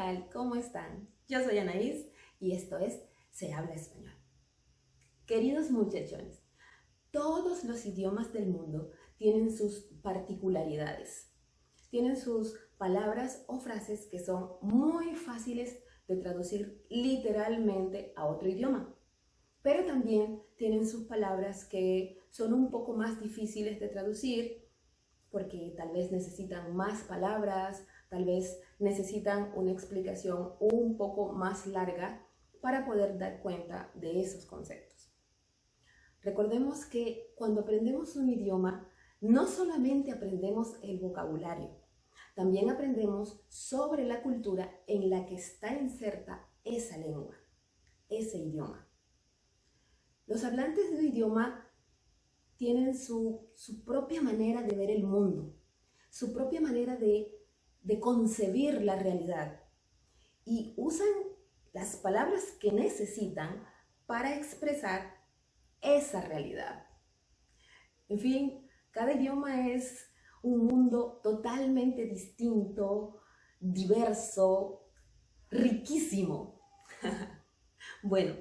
tal? ¿Cómo están? Yo soy Anaís y esto es Se Habla Español. Queridos muchachones, todos los idiomas del mundo tienen sus particularidades. Tienen sus palabras o frases que son muy fáciles de traducir literalmente a otro idioma. Pero también tienen sus palabras que son un poco más difíciles de traducir porque tal vez necesitan más palabras, tal vez necesitan una explicación un poco más larga para poder dar cuenta de esos conceptos. Recordemos que cuando aprendemos un idioma, no solamente aprendemos el vocabulario, también aprendemos sobre la cultura en la que está inserta esa lengua, ese idioma. Los hablantes de un idioma tienen su propia manera de ver el mundo, su propia manera de concebir la realidad y usan las palabras que necesitan para expresar esa realidad. En fin, cada idioma es un mundo totalmente distinto, diverso, riquísimo. Bueno,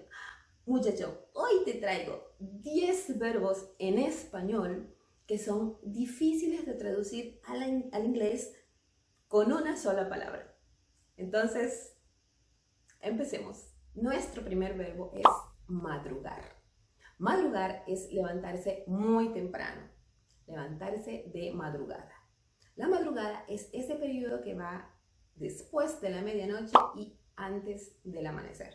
muchacho, hoy te traigo 10 verbos en español que son difíciles de traducir al inglés con una sola palabra. Entonces, empecemos. Nuestro primer verbo es madrugar. Madrugar es levantarse muy temprano, levantarse de madrugada. La madrugada es ese periodo que va después de la medianoche y antes del amanecer.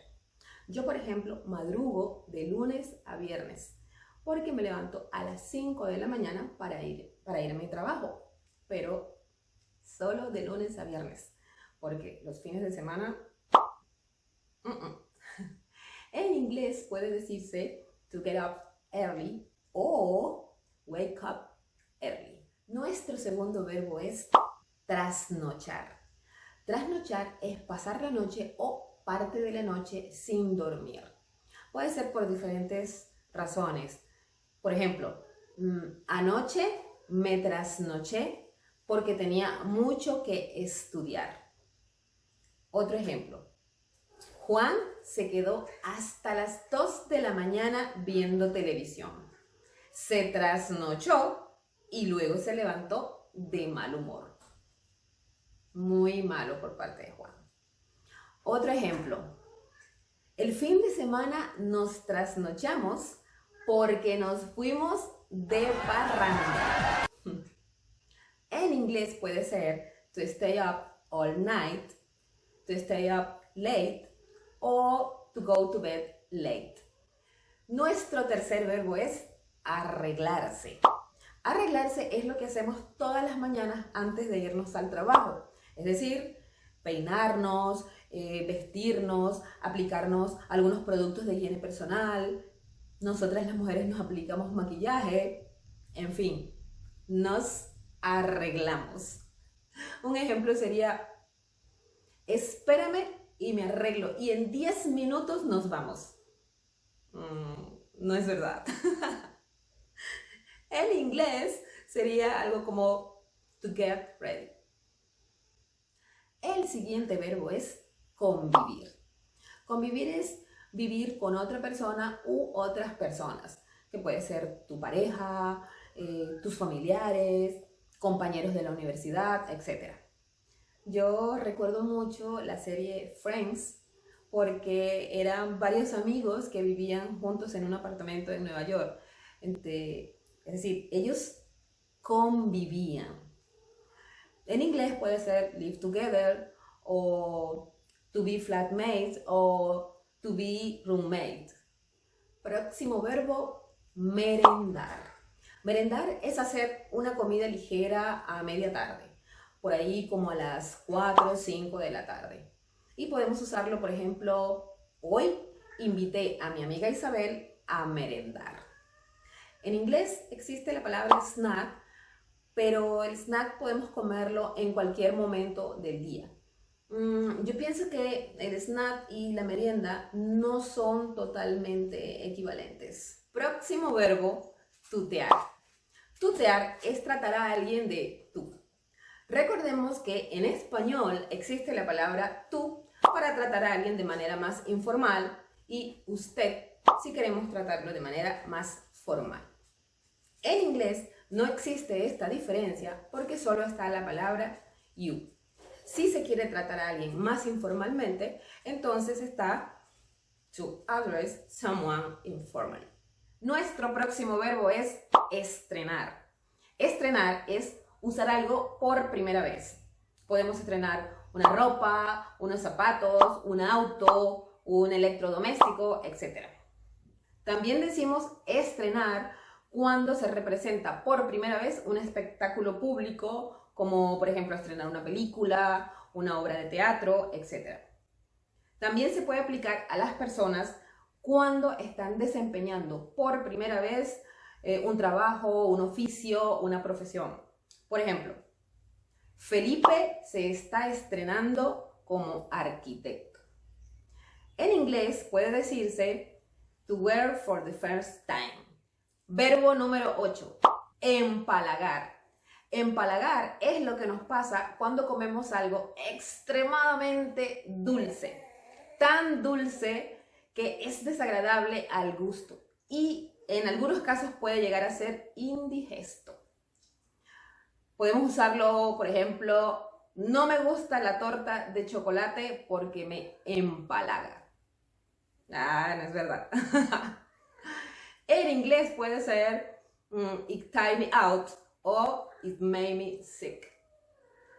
Yo, por ejemplo, madrugo de lunes a viernes porque me levanto a las 5 de la mañana para ir a mi trabajo, pero solo de lunes a viernes, porque los fines de semana... En inglés puede decirse to get up early o wake up early. Nuestro segundo verbo es trasnochar. Trasnochar es pasar la noche o parte de la noche sin dormir. Puede ser por diferentes razones. Por ejemplo, anoche me trasnoché porque tenía mucho que estudiar. Otro ejemplo, Juan se quedó hasta las 2 de la mañana viendo televisión. Se trasnochó y luego se levantó de mal humor. Muy malo por parte de Juan. Otro ejemplo, el fin de semana nos trasnochamos porque nos fuimos de parranda. En inglés puede ser to stay up all night, to stay up late o to go to bed late. Nuestro tercer verbo es arreglarse. Arreglarse es lo que hacemos todas las mañanas antes de irnos al trabajo. Es decir, peinarnos, vestirnos, aplicarnos algunos productos de higiene personal. Nosotras las mujeres nos aplicamos maquillaje. En fin, nos arreglamos. Un ejemplo sería, espérame y me arreglo y en 10 minutos nos vamos. No es verdad. En inglés sería algo como to get ready. El siguiente verbo es convivir. Convivir es vivir con otra persona u otras personas, que puede ser tu pareja, tus familiares, compañeros de la universidad, etc. Yo recuerdo mucho la serie Friends porque eran varios amigos que vivían juntos en un apartamento en Nueva York. Es decir, ellos convivían. En inglés puede ser live together o to be flatmates o to be roommate. Próximo verbo, merendar. Merendar es hacer una comida ligera a media tarde, por ahí como a las 4 o 5 de la tarde. Y podemos usarlo, por ejemplo, hoy invité a mi amiga Isabel a merendar. En inglés existe la palabra snack, pero el snack podemos comerlo en cualquier momento del día. Yo pienso que el snack y la merienda no son totalmente equivalentes. Próximo verbo, tutear. Tutear es tratar a alguien de tú. Recordemos que en español existe la palabra tú para tratar a alguien de manera más informal y usted si queremos tratarlo de manera más formal. En inglés no existe esta diferencia porque solo está la palabra you. Si se quiere tratar a alguien más informalmente, entonces está to address someone informally. Nuestro próximo verbo es estrenar. Estrenar es usar algo por primera vez. Podemos estrenar una ropa, unos zapatos, un auto, un electrodoméstico, etc. También decimos estrenar cuando se representa por primera vez un espectáculo público, como por ejemplo estrenar una película, una obra de teatro, etc. También se puede aplicar a las personas cuando están desempeñando por primera vez un trabajo, un oficio, una profesión. Por ejemplo, Felipe se está estrenando como arquitecto. En inglés puede decirse to wear for the first time. Verbo número 8, empalagar. Empalagar es lo que nos pasa cuando comemos algo extremadamente dulce. Tan dulce que es desagradable al gusto y en algunos casos puede llegar a ser indigesto. Podemos usarlo, por ejemplo, no me gusta la torta de chocolate porque me empalaga. Ah, no es verdad. En inglés puede ser it tired me out o it made me sick.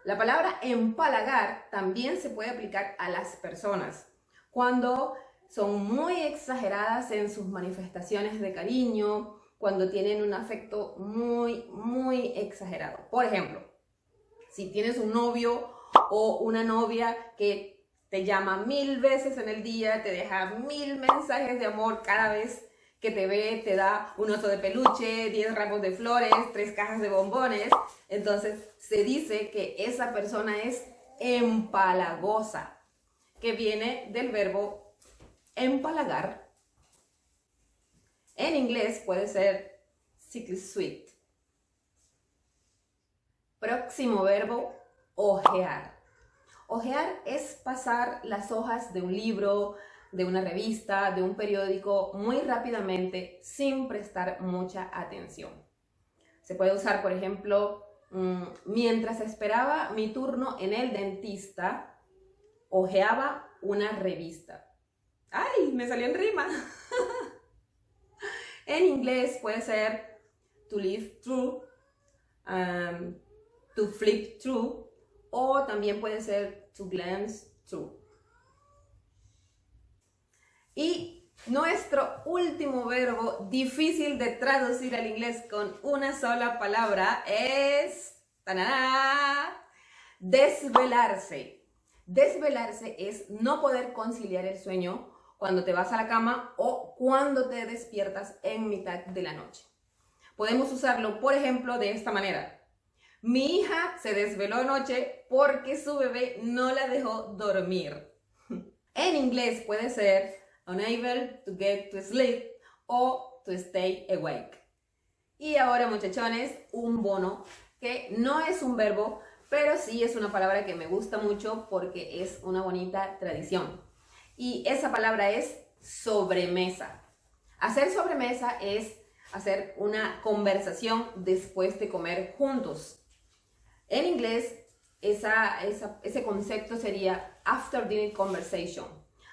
La palabra empalagar también se puede aplicar a las personas cuando son muy exageradas en sus manifestaciones de cariño, cuando tienen un afecto muy exagerado. Por ejemplo, si tienes un novio o una novia que te llama 1000 veces en el día, te deja 1000 mensajes de amor cada vez que te ve, te da un oso de peluche, 10 ramos de flores, 3 cajas de bombones, entonces se dice que esa persona es empalagosa, que viene del verbo empalagar. En inglés puede ser sickly sweet. Próximo verbo, hojear. Hojear es pasar las hojas de un libro, de una revista, de un periódico muy rápidamente sin prestar mucha atención. Se puede usar, por ejemplo, mientras esperaba mi turno en el dentista, hojeaba una revista. ¡Ay! Me salió en rima. En inglés puede ser to leaf through, to flip through, o también puede ser to glance through. Y nuestro último verbo difícil de traducir al inglés con una sola palabra es ¡tanana! Desvelarse. Desvelarse es no poder conciliar el sueño cuando te vas a la cama o cuando te despiertas en mitad de la noche. Podemos usarlo, por ejemplo, de esta manera. Mi hija se desveló anoche porque su bebé no la dejó dormir. En inglés puede ser unable to get to sleep o to stay awake. Y ahora, muchachones, un bono que no es un verbo, pero sí es una palabra que me gusta mucho porque es una bonita tradición. Y esa palabra es sobremesa. Hacer sobremesa es hacer una conversación después de comer juntos. En inglés, ese concepto sería after dinner conversation.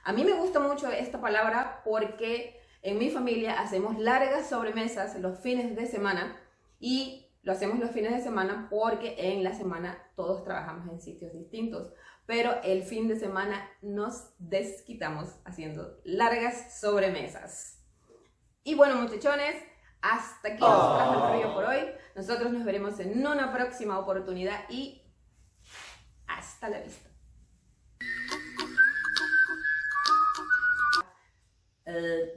A mí me gusta mucho esta palabra porque en mi familia hacemos largas sobremesas los fines de semana y lo hacemos los fines de semana porque en la semana todos trabajamos en sitios distintos, pero el fin de semana nos desquitamos haciendo largas sobremesas. Y bueno, muchachones, hasta aquí nos trajo el rollo por hoy. Nosotros nos veremos en una próxima oportunidad y hasta la vista.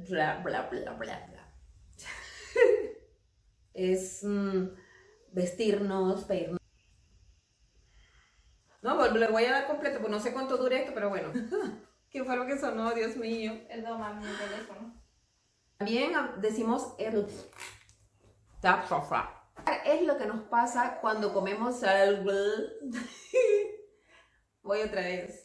Bla, bla, bla, bla, bla. Es vestirnos, pedirnos. No, pues lo voy a dar completo, pues no sé cuánto dure esto, pero bueno. ¿Qué fue lo que sonó? Dios mío. Perdón, mami, el teléfono. También decimos el tap sofá. Es lo que nos pasa cuando comemos algo. Voy otra vez.